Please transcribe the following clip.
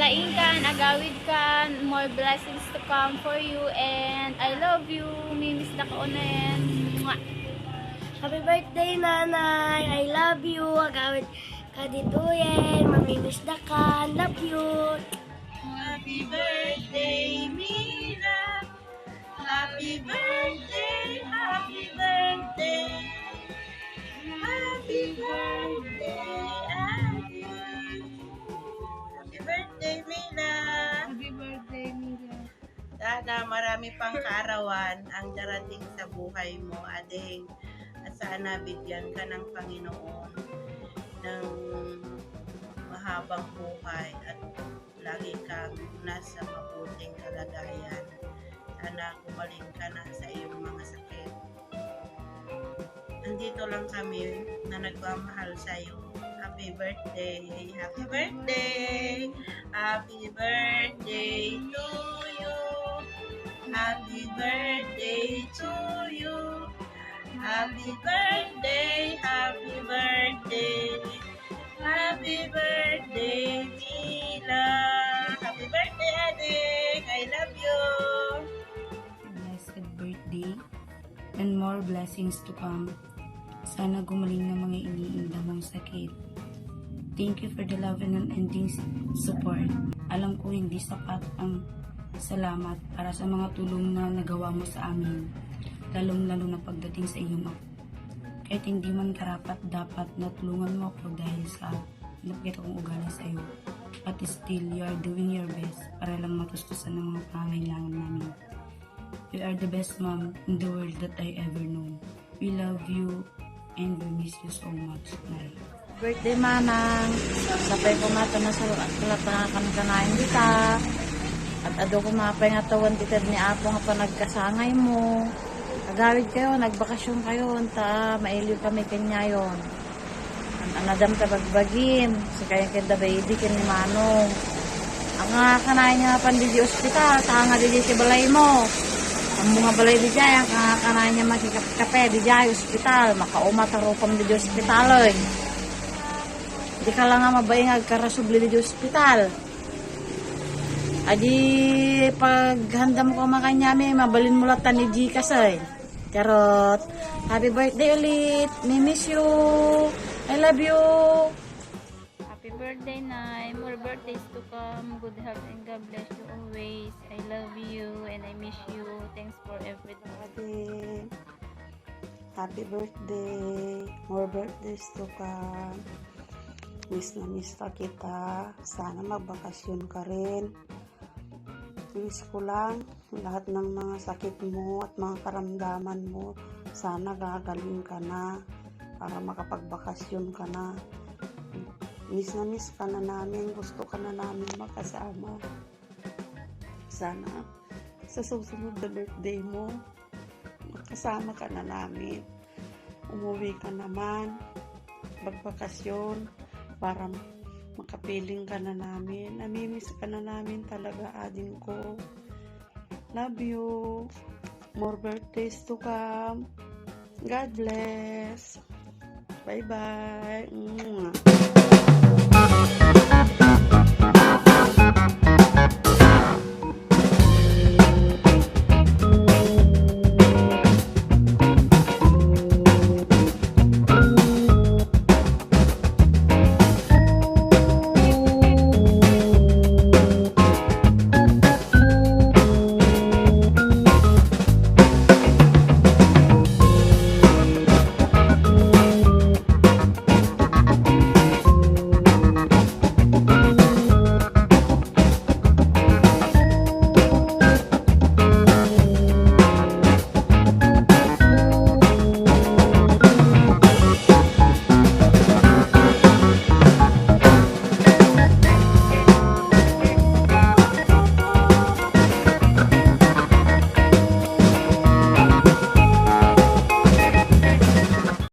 Pagpalain ka, agawid ka, more blessings to come for you, and I love you. Mimis na ko na yan. Mwah. Happy birthday, nanay. I love you. Agawid ka dito yan. Mamimiss na ka. Love you. Happy birthday, Mila. Happy birthday, happy birthday. Happy birthday, Ate. Happy birthday, Mila. Happy birthday, Mila. Sana marami pang kaarawan ang darating sa buhay mo, Ading. At sana bigyan ka ng Panginoon ng mahabang buhay at lagi kang nasa mabuting kalagayan. Sana gumaling ka na sa iyong mga sakit. Nandito lang kami na nagmamahal sa iyo. Happy birthday! Happy birthday! Happy birthday to you! Happy birthday to you! Happy birthday! Happy birthday! Happy birthday, Mila! Happy birthday, Adik! I love you! Blessed birthday and more blessings to come. Sana gumaling ng mga iniinda mong sakit. Thank you for the love and unending support. Alam ko hindi sapat ang salamat para sa mga tulong na nagawa mo sa amin, lalong-lalo na pagdating sa iyong ako. Kahit hindi man karapat dapat na tulungan mo ako dahil sa napakita kong ugali sa iyo. But still, you are doing your best para lang matustusan ng mga pangangailangan namin. You are the best mom in the world that I ever known. We love you and we miss you so much, Nay. Birthday manang, sapay ko mata na sa kalat na kanaganayin dita. At ado ko mapay nga tawan dita ni Apo nga pa nagkasangay mo. Agawid kayo, nagbakasyon kayo, ta mailiw kami kanya yon. Anadam ta bagbagin, si kaya kenda baby kin ni Manong. Ang nga kanayin nga pan di ospital, ta nga di si balay mo. Ang mga balay di jay, ang nga kanayin niya makikape di jay ospital, makauma tarupam di ospital oy. Di ka lang nga mabayang agkarasubli di ospital. Adi paghanda mo ka makanyami, mabalin mo lang ni Gcash ay. Charot. Happy birthday ulit. We miss you. I love you. Happy birthday, Nay. More birthdays to come. Good health and God bless you always. I love you and I miss you. Thanks for everything. Ate, happy birthday. More birthdays to come. Miss na miss ka kita. Sana magbakasyon ka rin. Miss ko lang lahat ng mga sakit mo at mga karamdaman mo. Sana gagaling ka na para makapagbakasyon ka na. Miss na miss ka na namin. Gusto ka na namin makasama. Sana sa susunod na birthday mo, makasama ka na namin. Umuwi ka naman. Magbakasyon para makapiling ka na namin. Namimiss ka na namin talaga, ading ko. Love you. More birthdays to come. God bless. Bye-bye.